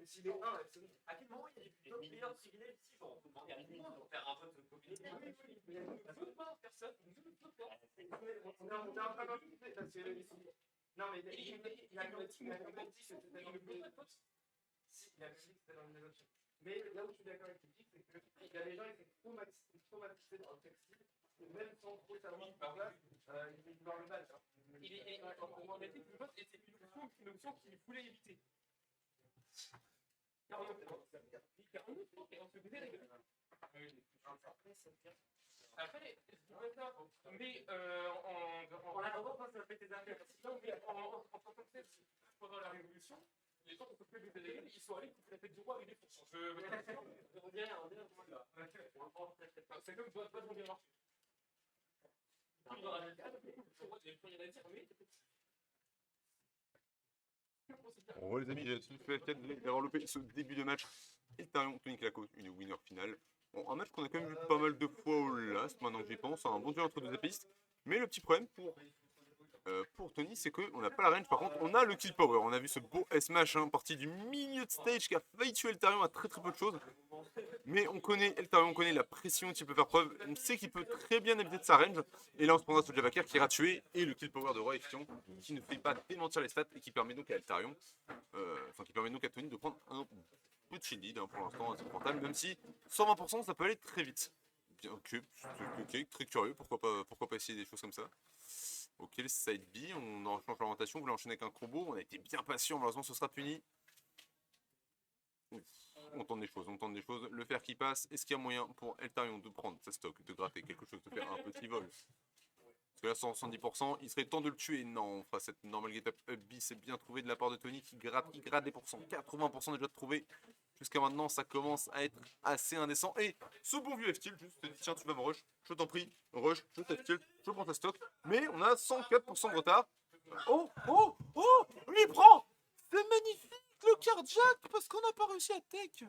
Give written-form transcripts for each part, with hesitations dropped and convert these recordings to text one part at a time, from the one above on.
S'il est 1, à quel moment il y a des meilleurs privilèges ici? On peut demander à tout le monde de faire un vote de communauté. Personne. On est en train d'en parce que non, mais il a quand même dit que c'était dans le bleu. Si, il a dit que c'était dans les options. Mais là où je suis d'accord avec Tiki, c'est qu'il y a des gens qui sont traumatisés dans le textile, même sans trop savoir par là, ils vont vouloir le battre. On a dit que le vote était une option qu'il voulait éviter. Car on se faisait les gars. Après, mais en attendant, ça fait tes affaires. Pendant la Révolution, les gens qui s'occupaient des délégués, ils sont allés couper la tête du roi avec des fourches. On dirait là. C'est comme pas de bien marché. Bon, les amis, j'ai fait peut-être d'avoir loupé ce début de match. Eltarion, Tony Claco, une winner finale. Bon, un match qu'on a quand même vu pas mal de fois au last, maintenant que j'y pense, un bon duel entre deux épistes. Mais le petit problème pour Tony, c'est qu'on n'a pas la range. Par contre, on a le kill power. On a vu ce beau S-Mash, hein, parti du milieu de stage qui a failli tuer Eltarion à très peu de choses. Mais on connaît Eltarion, on connaît la pression qu'il peut faire preuve. On sait qu'il peut très bien éviter de sa range. Et là, on se prendra ce Javaker qui ira tuer. Et le kill power de Roi Efion qui ne fait pas démentir les stats et qui permet donc à Eltarion, qui permet donc à Tony de prendre un peu de shield lead, hein, pour l'instant, assez rentable. Même si 120%, ça peut aller très vite. Bien, ok, très curieux. Pourquoi pas essayer des choses comme ça. Ok, le side B, on en change l'orientation, on voulait enchaîner avec un combo, on a été bien patient, malheureusement ce sera puni. Ouf, on tente des choses, le fer qui passe, est-ce qu'il y a moyen pour Eltarion de prendre sa stock, de gratter quelque chose, de faire un petit vol? Parce que là, 110%, il serait temps de le tuer. Non, on fera cette normal get up B, c'est bien trouvé de la part de Tony qui gratte des pourcents, 80% déjà de trouvé. Jusqu'à maintenant, ça commence à être assez indécent. Et ce bon vieux F-Tilt, juste te dit, tiens, tu vas me rush, je t'en prie, rush, je F-Tilt, je prends ta stock. Mais on a 104% de retard. Oh, lui prend. C'est magnifique le cardiaque parce qu'on n'a pas réussi à tech.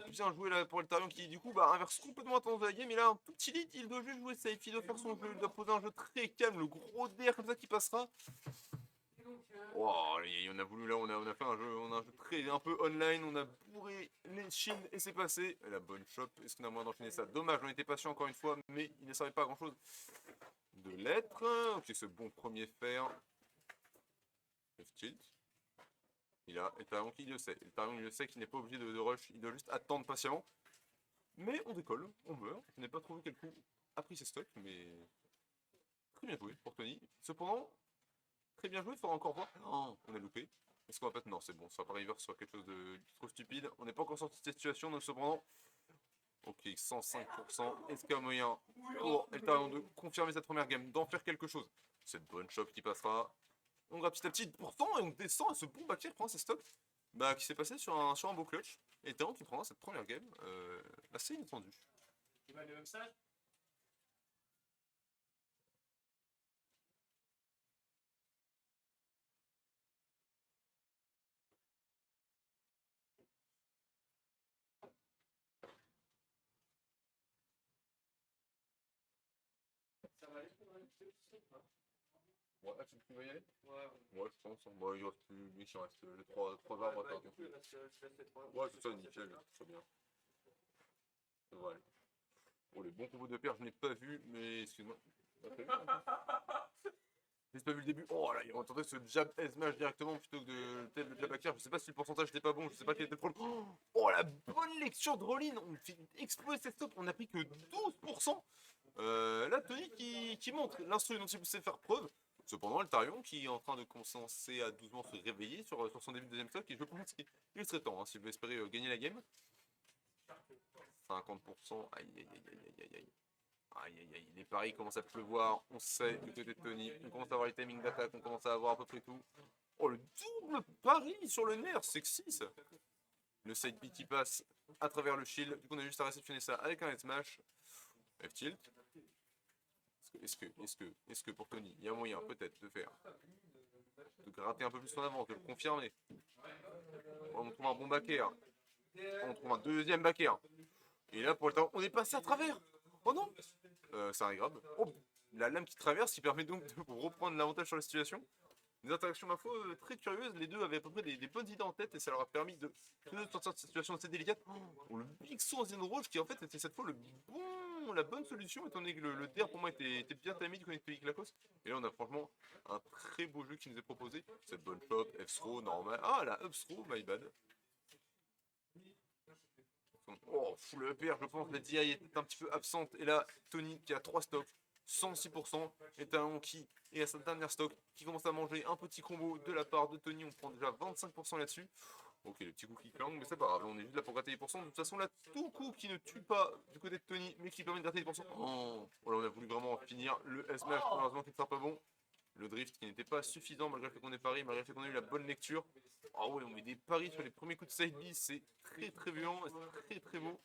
Bien joué là pour Eltarion qui du coup inverse complètement la tendance de la game. Il a un tout petit lead, il doit juste jouer safe, il doit faire son jeu, il doit poser un jeu très calme, le gros DR comme ça qui passera. Oh, on a voulu là, on a fait un jeu très un peu online, on a bourré les shields et c'est passé. Et la bonne shop, est-ce qu'on a moyen d'enchaîner ça? Dommage, on était patient encore une fois, mais il ne servait pas à grand chose de l'être. Ok, ce bon premier fer. F-tilt. Il a Eltarion qui le sait. Eltarion il le sait qu'il n'est pas obligé de rush, il doit juste attendre patiemment. Mais on décolle, on meurt. Je n'ai pas trouvé quel coup a pris ses stocks, mais très bien joué pour Tony. Cependant, très bien joué, il faudra encore voir. Oh, on a loupé. Est-ce qu'on va pas... Non, c'est bon, ça va pas river sur quelque chose de trop stupide. On n'est pas encore sorti de cette situation, donc cependant... Ok, 105%. Est-ce qu'il y a moyen pour Eltarion de confirmer cette première game, d'en faire quelque chose? Cette bonne shop qui passera. On gratte petit à petit. Pourtant, on descend et ce bon backer prend ses stocks. Qui s'est passé sur un beau clutch. Et Eltarion qui prendra cette première game assez inattendue. Tu vas le même stage? Ça va aller pour un petit peu. Ouais, tu veux y aller? Ouais, je pense. Bon, il reste plus. Il reste les 3 arbres à faire. Ouais, c'est ça, nickel, très bien. Ouais. Oh, les bons combos de paire, je n'ai pas vu, mais excuse-moi. J'ai pas vu le début. Oh là, il va tenter ce jab S-Mash directement plutôt que de peut-être le jab hacker. Je sais pas si le pourcentage n'était pas bon, je sais pas quel était le problème. Oh la bonne lecture de Rollin. On fait exploser cette stop, on n'a pris que 12%. Là, Tony qui montre l'instru dont il sait faire preuve. Cependant, Eltarion qui est en train de commencer à doucement se réveiller sur son début de deuxième stock. Et je pense qu'il serait temps, hein, s'il veut espérer gagner la game. 50%. Aïe, aïe, aïe, aïe, aïe, aïe. Aïe aïe aïe, les paris commencent à pleuvoir, on sait du côté de Tony, on commence à avoir les timings d'attaque, on commence à avoir à peu près tout. Oh le double pari sur le nerf, sexy ça. Le side B qui passe à travers le shield, du coup on a juste à réceptionner ça avec un smash. F-tilt. Est-ce que pour Tony, il y a moyen peut-être de faire, de gratter un peu plus en avant, de le confirmer. On trouve un bon backer, on trouve un deuxième backer. Et là pour le temps, on est passé à travers. Oh non, c'est un grab. Oh, la lame qui traverse, qui permet donc de reprendre l'avantage sur la situation. Des interactions ma foi très curieuses, les deux avaient à peu près des bonnes idées en tête et ça leur a permis de sortir de cette situation assez délicate. Oh, le Big Sword in Rouge qui en fait était cette fois la bonne solution étant donné que le DR pour moi était bien timé du côté de Pays Lacoste. Et là on a franchement un très beau jeu qui nous est proposé. Cette bonne shot, F-throw, normal. Ah la up throw, my bad. Oh, full EPR, je pense, la DI était un petit peu absente. Et là, Tony qui a 3 stocks, 106%, et Talon qui est à sa dernière stock, qui commence à manger un petit combo de la part de Tony. On prend déjà 25% là-dessus. Ok, le petit coup qui clang, mais c'est pas grave, on est juste là pour gratter les pourcents. De toute façon, là, tout coup qui ne tue pas du côté de Tony, mais qui permet de gratter les pourcents. Oh, voilà, on a voulu vraiment en finir. Le S-Smash, malheureusement, qui ne sera pas bon. Le drift qui n'était pas suffisant malgré le fait qu'on ait pari, malgré le fait qu'on a eu la bonne lecture. Ah ouais, on met des paris sur les premiers coups de side B, c'est très très violent, c'est très beau.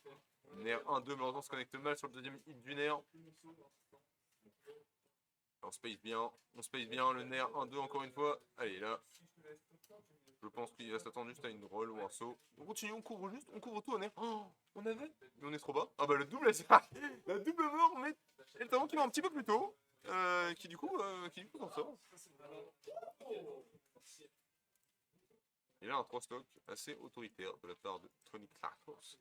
Nair 1-2, malheureusement, se connecte mal sur le deuxième hit du Nair. On space bien, le Nair 1-2 encore une fois. Allez, là, je pense qu'il va s'attendre juste à une roll ou un saut. On continue, on couvre tout au Nair. Oh, on avait, mais on est trop bas. Ah bah le double, la double mort, mais et le talent qui va un petit peu plus tôt. Qui du coup s'en sort. Et là, un 3 stock assez autoritaire de la part de Tony Clarkos.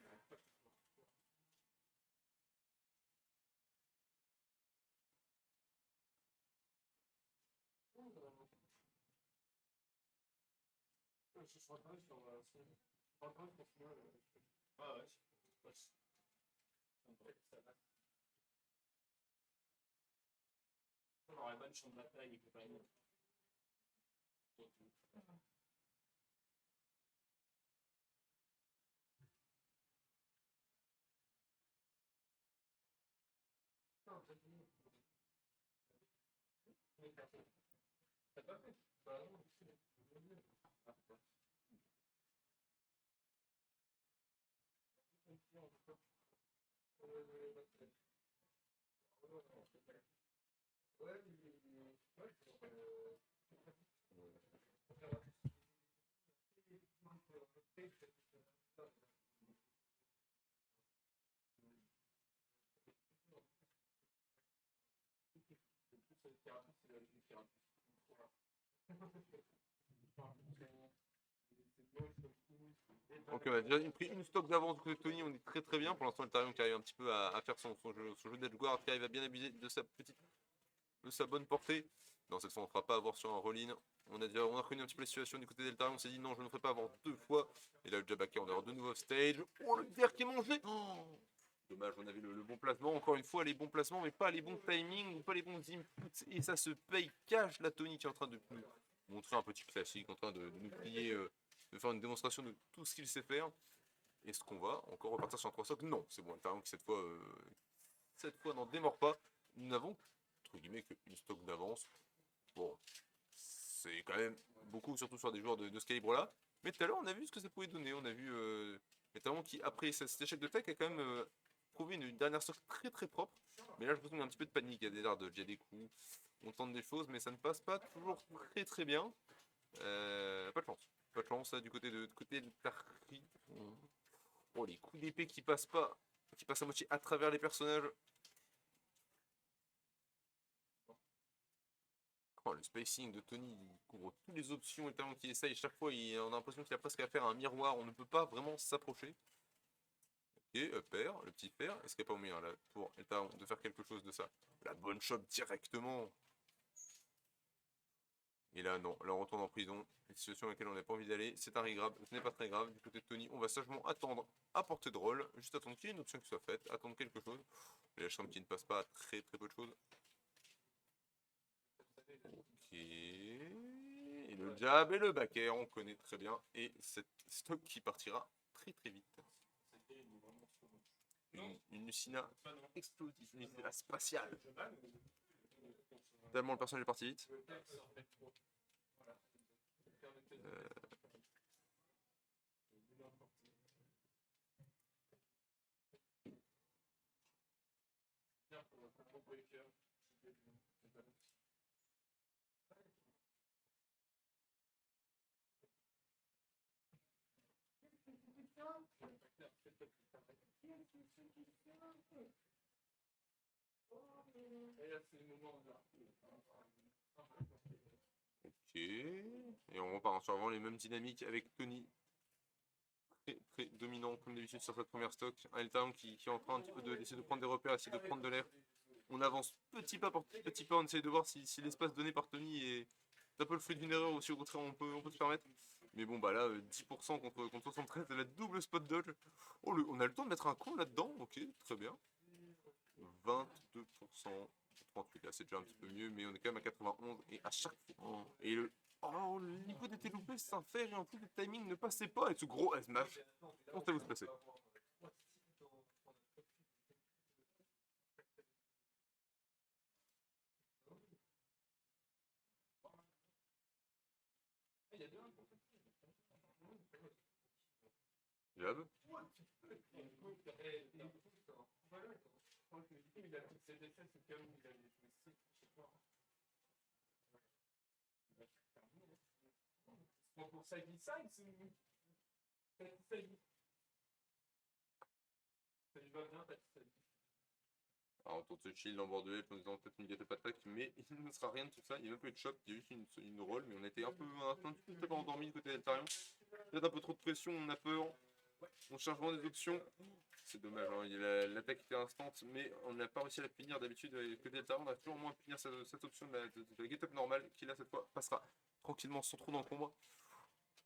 Donc on a déjà pris une stock d'avance du côté de Tony, on est très très bien. Pour l'instant, le Tarion qui arrive un petit peu à faire son jeu d'edgeguard, qui arrive à bien abuser de sa bonne portée. Non, cette fois, on ne fera pas avoir sur un roll-in. On a reconnu un petit peu la situation du côté d'Eltarion, on s'est dit non, je ne ferai pas avoir deux fois. Et là, le Jabaka, on aura de nouveau stage. Oh, le DR qui est mangé. Oh, dommage, on avait le bon placement. Encore une fois, les bons placements, mais pas les bons timings ou pas les bons inputs. Et ça se paye cash. La Tony qui est en train de nous montrer un petit classique, en train de nous plier, de faire une démonstration de tout ce qu'il sait faire. Est-ce qu'on va encore repartir sur un 3 stock? Non, c'est bon, Eltarion qui cette fois n'en démord pas. Nous n'avons, entre guillemets, qu'une stock d'avance. Bon, c'est quand même beaucoup, surtout sur des joueurs de ce calibre-là. Mais tout à l'heure, on a vu ce que ça pouvait donner. On a vu notamment qui, après cet échec de tech, a quand même prouvé une dernière stock très très propre. Mais là, je pense qu'il y a un petit peu de panique. Il y a des arts, il y a des coups. On tente des choses, mais ça ne passe pas toujours très très bien. Pas de chance. Pas de chance, là, du côté de Tari. Oh, les coups d'épée qui passent pas, qui passent à moitié à travers les personnages. Oh, le spacing de Tony, il couvre toutes les options et tellement qu'il essaye. Chaque fois, on a l'impression qu'il a presque à faire un miroir. On ne peut pas vraiment s'approcher. Ok, upper, le petit fer. Est-ce qu'il n'y a pas moyen là pour Eltaron de faire quelque chose de ça? La bonne shot directement. Et là, non. Là, on retourne en prison. Une situation à laquelle on n'a pas envie d'aller. C'est un regrab. Ce n'est pas très grave. Du côté de Tony, on va sagement attendre à portée de roll. Juste attendre qu'il y ait une option qui soit faite. Attendre quelque chose. La chambre qui ne passe pas à très très peu de choses. Ok. Et le jab et le back air, on connaît très bien. Et cette stock qui partira très très vite. Une Lucina explosive, une Lucina spatiale. Tellement le personnage est parti vite. Ok. Et on repart sur vraiment les mêmes dynamiques avec Tony. Très dominant comme d'habitude sur cette première stock. Un Eltarion qui est en train un petit peu d'essayer de prendre des repères, essayer de prendre de l'air. On avance petit pas par petit pas, on essaye de voir si l'espace donné par Tony est un peu le fruit d'une erreur ou si au contraire on peut se permettre. Mais bon bah là 10% contre 73 de la double spot dodge. Oh on a le temps de mettre un con là-dedans, ok, très bien. 22%, 38 là c'est déjà un petit peu mieux, mais on est quand même à 91 et à chaque fois. Et le. Oh, l'icône était loupé sans faire et en plus le timing ne passait pas et ce gros S-Match. Comment ça vous se passer? Jab. Pour ça glisse, ça lui va bien, Alors, on tourne ce shield en bord de help en disant peut-être une gâteau attaque, mais il ne sera rien de tout ça. Il n'y a même pas eu de chop, il y a juste une roll, mais on était un petit peu endormi du côté d'Altarion. Peut-être un peu trop de pression, on a peur. On cherche vraiment des options. C'est dommage, hein. L'attaque était instante, mais on n'a pas réussi à la finir d'habitude. Côté d'Altarion, on a toujours moins à finir cette option de la get-up normale, qui là cette fois passera tranquillement sans trop d'encombre.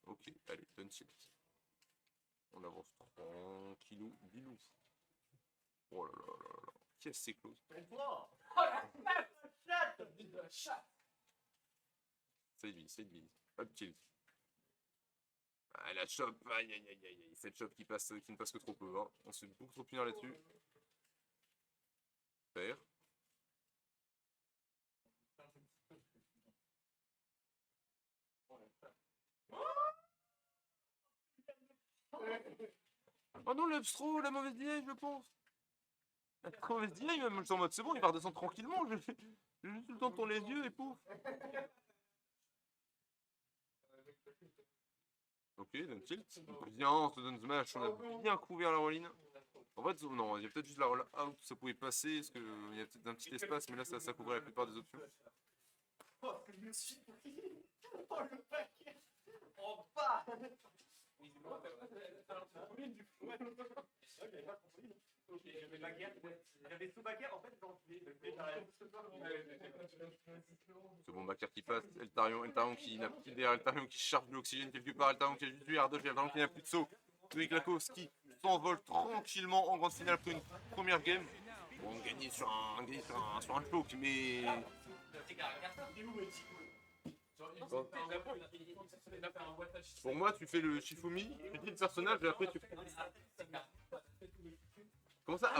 Ok, allez, done tilt. On avance tranquillou, bilou. Oh là là là là. Qu'est-ce que c'est close. C'est de bise. Hop, tilt. Ah, la chop, aïe aïe aïe aïe. Cette chop qui ne passe que trop peu. Hein. On se fait beaucoup trop punir là-dessus. Faire. Oh non, l'upstro, la mauvaise delay, je pense. La très mauvaise delay, même je suis en mode c'est bon, il va redescendre tranquillement. J'ai juste le temps de tourner les yeux et pouf. Ok, donne tilt. Bien, on se donne smash, on a bien couvert la rolline. En fait, non, il y a peut-être juste la roll out, ça pouvait passer, parce qu'il y a peut-être un petit espace, mais là ça couvrait la plupart des options. Oh, je me suis pris. Oh, le paquet. En bas. J'avais sous baguette, en fait, C'est bon, Bakar qui passe, Eltarion qui n'a plus d'air, Eltarion qui charge de l'oxygène quelque part, Eltarion qui a juste du air dodge, Eltarion qui n'a plus de saut. Tony Klakos qui s'envole tranquillement en grande finale après une première game. Bon, on gagnait sur un choke, mais. Pour moi, tu fais le Shifumi, tu dis le personnage et après tu. Comment ça?